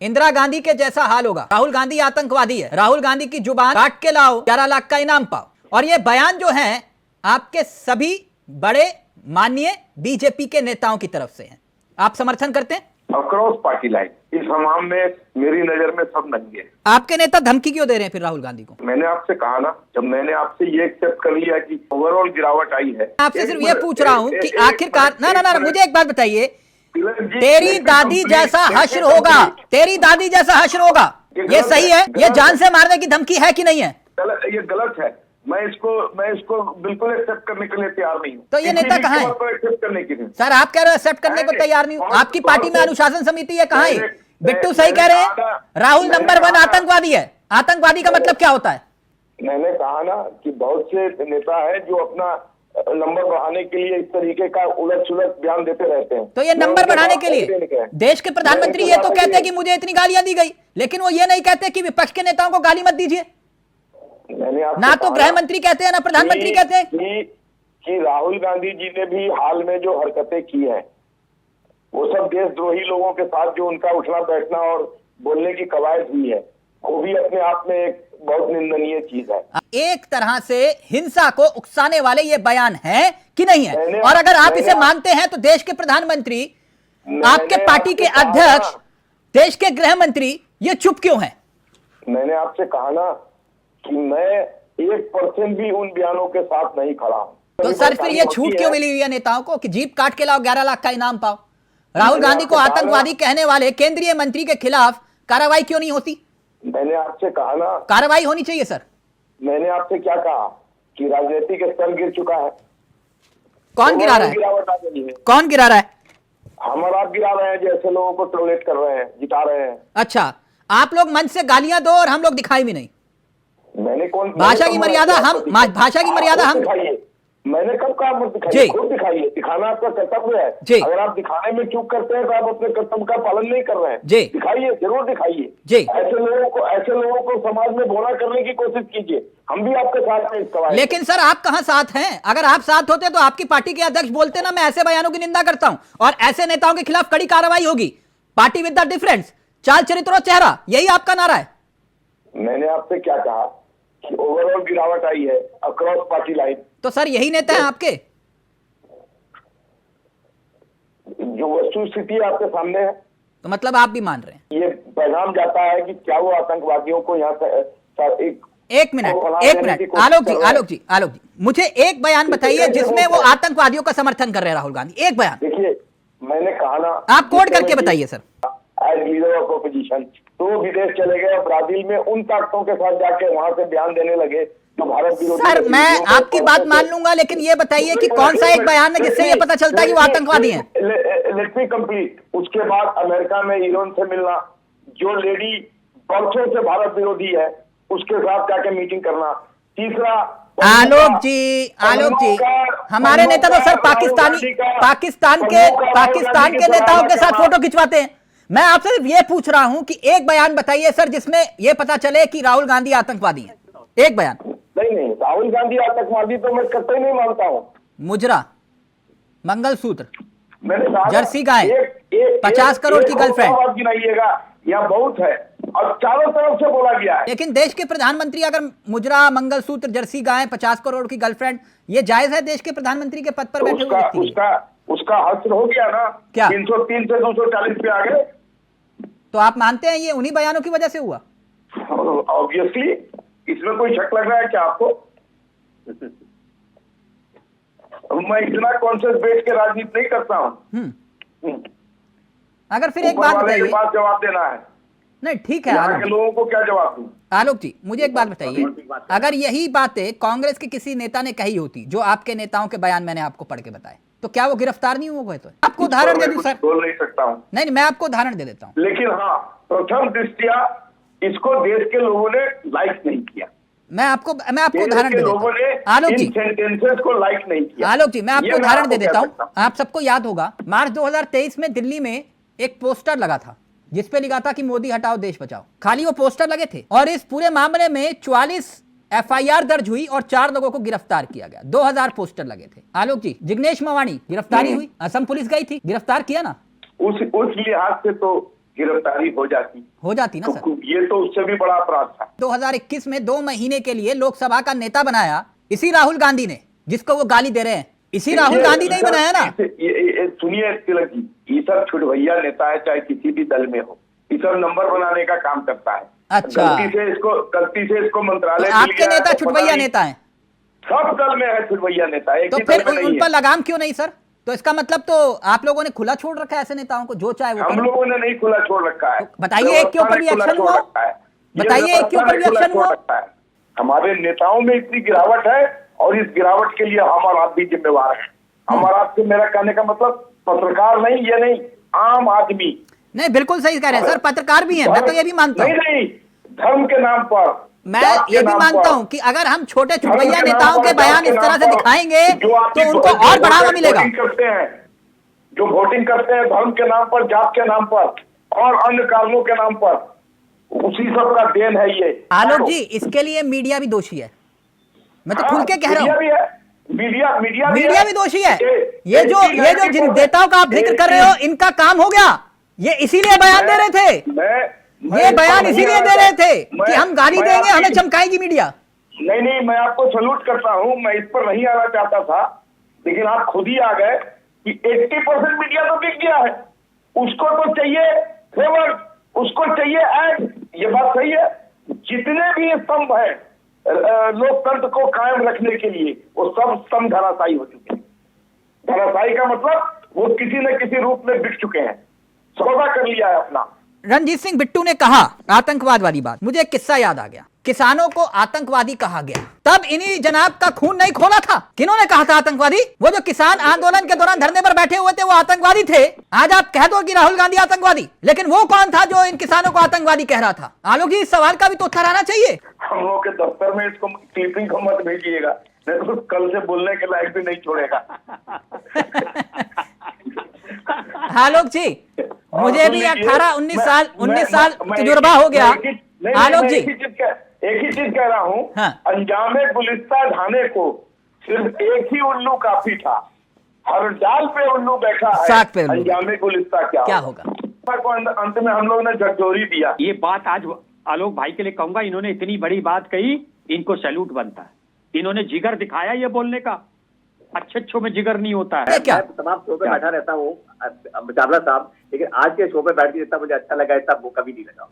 इंदिरा गांधी के जैसा हाल होगा। राहुल गांधी आतंकवादी है, राहुल गांधी की जुबान काट के लाओ 11 लाख का इनाम पाओ। और ये बयान जो है आपके सभी बड़े माननीय बीजेपी के नेताओं की तरफ से है, आप समर्थन करते हैं? अक्रॉस पार्टी लाइन इस हमाम में मेरी नजर में सब नंगे हैं। आपके नेता धमकी क्यों दे रहे हैं फिर राहुल गांधी को? मैंने आपसे कहा ना, जब मैंने आपसे ये एक्सेप्ट कर लिया कि ओवरऑल गिरावट आई है, आपसे सिर्फ ये पूछ रहा हूं कि आखिरकार ना मुझे एक बात बताइए, तेरी दादी जैसा हश्र होगा, तेरी दादी जैसा हश्र होगा, ये सही है? ये जान से मारने की धमकी है कि नहीं है? ये गलत है। मैं इसको बिल्कुल एक्सेप्ट करने के लिए तैयार नहीं हूँ। तो ये नेता कहाँ है? एक्सेप्ट करने के लिए सर आप कह रहे हो एक्सेप्ट करने को तैयार नहीं हूँ, आपकी पार्टी में अनुशासन समिति है, कहाँ है? बिट्टू सही कह रहे हैं, राहुल नंबर 1 आतंकवादी है। आतंकवादी का मतलब क्या होता है? मैंने कहा ना कि बहुत से नेता है जो अपना नंबर बढ़ाने के लिए इस तरीके का उलट सुलट बयान देते रहते हैं। तो ये नंबर बढ़ाने के लिए देश के प्रधानमंत्री ये तो कहते हैं कि मुझे इतनी गालियां दी गई, लेकिन वो ये नहीं कहते कि विपक्ष के नेताओं को गाली मत दीजिए। ना तो गृह मंत्री कहते हैं ना प्रधानमंत्री कहते हैं कि राहुल गांधी जी ने भी हाल में जो हरकतें की हैं वो सब देशद्रोही लोगों के साथ जो उनका उठना बैठना और बोलने की कवायद हुई है, वो भी अपने आप में एक बहुत निंदनीय चीज है। एक तरह से हिंसा को उकसाने वाले ये बयान है कि नहीं है? और अगर आप इसे मानते हैं तो देश के प्रधानमंत्री, आपके पार्टी के अध्यक्ष, देश के गृह मंत्री ये चुप क्यों हैं? मैंने आपसे कहा ना कि मैं 1% भी उन बयानों के साथ नहीं खड़ा हूं। तो सर फिर ये छूट क्यों मिली हुई है नेताओं को कि जीप काट के लाओ 11 लाख का इनाम पाओ? राहुल गांधी को आतंकवादी कहने वाले केंद्रीय मंत्री के खिलाफ कार्रवाई क्यों नहीं होती? मैंने आपसे कहा ना, कार्रवाई होनी चाहिए सर। मैंने आपसे क्या कहा कि राजनीतिक स्तर गिर चुका है। कौन गिरा रहा है? गिरावट आ गई है। कौन गिरा रहा है? हम और आप गिरा रहे हैं, जैसे लोगों को टॉयलेट कर रहे हैं, जिता रहे हैं। अच्छा, आप लोग मंच से गालियां दो और हम लोग दिखाई भी नहीं। मैंने कौन भाषा की मर्यादा हम मैंने कब कहा मत दिखाइए? खुद दिखाइए, दिखाना आपका कर्तव्य है। अगर आप दिखाने में चूक करते हैं तो आप अपने कर्तव्य का पालन नहीं कर रहे हैं। दिखाइए, जरूर दिखाइए। ऐसे लोगों को समाज में भोला करने की कोशिश कीजिए, हम भी आपके साथ हैं इस सवाल। लेकिन सर आप कहां साथ हैं? अगर आप साथ होते तो आपकी पार्टी के अध्यक्ष बोलते ना, मैं ऐसे बयानों की निंदा करता हूं और ऐसे नेताओं के खिलाफ कड़ी कार्रवाई होगी। पार्टी विद द डिफरेंस, चाल चरित्र और चेहरा, यही आपका नारा है। मैंने आपसे क्या कहा कि ओवरऑल गिरावट आई है अक्रॉस पार्टी लाइन। तो सर यही नेता है आपके? जो वस्तु स्थिति आपके सामने है, तो मतलब आप भी मान रहे हैं? ये पैगाम जाता है कि क्या वो आतंकवादियों को यहाँ से एक मिनट आलोक जी, मुझे एक बयान बताइए जिसमें वो आतंकवादियों का समर्थन कर रहे हैं राहुल गांधी। एक बयान देखिए, मैंने कहा ना, आप कोड करके बताइए sir. As leader of opposition तो विदेश चले गए, ब्राजील में उन ताकतों के साथ जाके वहां से बयान देने लगे जो भारत विरोधी। सर मैं आपकी बात मान लूंगा, लेकिन ये बताइए कि कौन सा एक बयान है जिससे ये पता चलता है कि वो आतंकवादी हैं? Let me complete. उसके बाद अमेरिका में ईरान से मिलना, जो लेडी बरसों से भारत विरोधी है उसके साथ जाके मीटिंग करना। तीसरा, आलोक जी हमारे नेता तो सर पाकिस्तान के नेताओं के साथ फोटो खिंचवाते हैं। मैं आपसे सिर्फ ये पूछ रहा हूं कि एक बयान बताइए सर जिसमें यह पता चले कि राहुल गांधी आतंकवादी है। एक बयान। नहीं, राहुल गांधी आतंकवादी तो मैं कतई नहीं मानता हूं। मुजरा, मंगलसूत्र, जर्सी गाय, 50 करोड़ की गर्लफ्रेंड गिनाइएगा या बहुत है और चारों तरफ से बोला गया है। लेकिन देश के प्रधानमंत्री अगर मुजरा, मंगलसूत्र, जर्सी गाय, 50 करोड़ की गर्लफ्रेंड, ये जायज है देश के प्रधानमंत्री के पद पर बैठे हुए? उसका हश्र हो गया ना, क्या 303 से 240 पे आ गए? तो आप मानते हैं ये उन्हीं बयानों की वजह से हुआ? ऑब्वियसली, इसमें कोई शक लग रहा है क्या आपको? मैं इतना कॉन्शियस बैठ के राजनीति नहीं करता हूं। अगर फिर एक बात बताइए, जवाब देना है। नहीं ठीक है, आलोक के लोगों को क्या जवाब दूं? आलोक जी मुझे एक बात बताइए, अगर यही बातें कांग्रेस के किसी नेता ने कही होती, जो आपके नेताओं के बयान मैंने आपको पढ़ के बताए, तो क्या वो गिरफ्तार नहीं हुए? तो आपको उदाहरण दे दूं सर? बोल नहीं सकता हूं। नहीं, मैं आपको उदाहरण दे देता हूं। लेकिन हाँ, प्रथम दृष्टिया इसको देश के लोगों ने लाइक नहीं किया। मैं आपको उदाहरण दे देता हूं। आलोक जी, सेंटेंसेस को लाइक नहीं किया। आलोक जी मैं आपको उदाहरण दे देता हूं। आप सबको याद होगा मार्च 2023 में दिल्ली में एक पोस्टर लगा था जिसपे लिखा था कि मोदी हटाओ देश बचाओ। खाली वो पोस्टर लगे थे और इस पूरे मामले में 44 FIR दर्ज हुई और 4 लोगों को गिरफ्तार किया गया। 2000 पोस्टर लगे थे। आलोक जी, जिग्नेश मेवाणी गिरफ्तारी हुई, असम पुलिस गई थी, गिरफ्तार किया ना? उस लिहाज से तो गिरफ्तारी हो जाती ना तो सर। ये तो उससे भी बड़ा अपराध था। 2021 में 2 महीने के लिए लोकसभा का नेता बनाया इसी राहुल गांधी ने, जिसको वो गाली दे रहे हैं, इसी राहुल गांधी ने ही बनाया ना। सुनिए तिलक जी, ये सब छुटभैया नेता है, चाहे किसी भी दल में हो, ये सब नंबर बनाने का काम करता है। अच्छा, गलती से इसको मंत्रालय तो आपके नेता छुटभैया नेता है? सब दल में है छुटभैया नेता, एक तो ही फिर दल में उन नहीं पर है। लगाम क्यों नहीं सर? तो इसका मतलब तो आप लोगों ने खुला छोड़ रखा है ऐसे नेताओं को, जो चाहे वो हम करें। लोगों ने नहीं खुला छोड़ रखा है। तो बताइए एक के ऊपर भी एक्शन हुआ, बताइए एक के ऊपर भी एक्शन हुआ। हमारे नेताओं में इतनी गिरावट है और इस गिरावट के लिए हम और आप भी जिम्मेवार हैं। हम और आप से मेरा कहने का मतलब पत्रकार नहीं, ये नहीं, आम आदमी। नहीं, बिल्कुल सही कह रहे हैं सर, पत्रकार भी हैं, मैं तो ये भी मानता हूँ। नहीं, धर्म के नाम पर, मैं ये भी मानता हूँ कि अगर हम छोटे छुटभैया नेताओं के बयान इस तरह से दिखाएंगे तो उनको और बढ़ावा मिलेगा। जो वोटिंग करते हैं धर्म के नाम पर, जात के नाम पर और अन्य कारणों के नाम पर, उसी सब का देन है ये। आलोक जी, इसके लिए मीडिया भी दोषी है, मैं तो खुल के कह रहा हूँ। मीडिया भी दोषी है। ये जो जिन नेताओं का आप जिक्र कर रहे हो, इनका काम हो गया, ये इसीलिए बयान दे रहे थे, ये बयान इसीलिए दे रहे थे कि हम गाली देंगे, हमें चमकाएगी मीडिया। नहीं, मैं आपको सल्यूट करता हूं, मैं इस पर नहीं आना चाहता था, लेकिन आप खुद ही आ गए कि 80% मीडिया तो बिक गया है, उसको तो चाहिए फेवर, उसको चाहिए ऐड। ये बात सही है। जितने भी स्तंभ है लोकतंत्र को कायम रखने के लिए, वो सब स्तंभ धराशायी हो चुके हैं। धराशायी का मतलब वो किसी न किसी रूप में बिक चुके हैं, सौदा कर लिया है अपना। रणजीत सिंह बिट्टू ने कहा आतंकवाद वाली बात, मुझे एक किस्सा याद आ गया। किसानों को आतंकवादी कहा गया, तब इन्हीं जनाब का खून नहीं खोला था। किन्होंने कहा था आतंकवादी? वो जो किसान आंदोलन के दौरान धरने पर बैठे हुए थे, वो आतंकवादी थे। आज आप कह दो कि राहुल गांधी आतंकवादी, लेकिन वो कौन था जो इन किसानों को आतंकवादी कह रहा था? आलोक जी, इस सवाल का भी तो उत्तर आना चाहिए। हम लोग के दफ्तर में इसको क्लिपिंग को मत भेजिएगा, नहीं तो कल से बोलने के लायक भी नहीं छोड़ेगा। आलोक जी, मुझे भी 18-19 साल तजुर्बा हो गया। आलोक जी, एक ही चीज कह रहा हूँ, हाँ। अंजामे गुलिस्ता ढाने को सिर्फ एक ही उल्लू काफी था। हर डाल पे उल्लू बैठा है, साग पे उल्लू। अंजामे गुलिस्ता क्या होगा? अंत में हम लोग ने झकझोरी दिया। ये बात आज आलोक भाई के लिए कहूंगा, इन्होंने इतनी बड़ी बात कही, इनको सैल्यूट बनता है। इन्होंने जिगर दिखाया ये बोलने का। अच्छे में जिगर नहीं होता है। क्या? मैं तमाम शो पे बैठा रहता हूँ चावला साहब, लेकिन आज के शो पे बैठ के जितना मुझे अच्छा लगा इतना वो कभी नहीं लगा।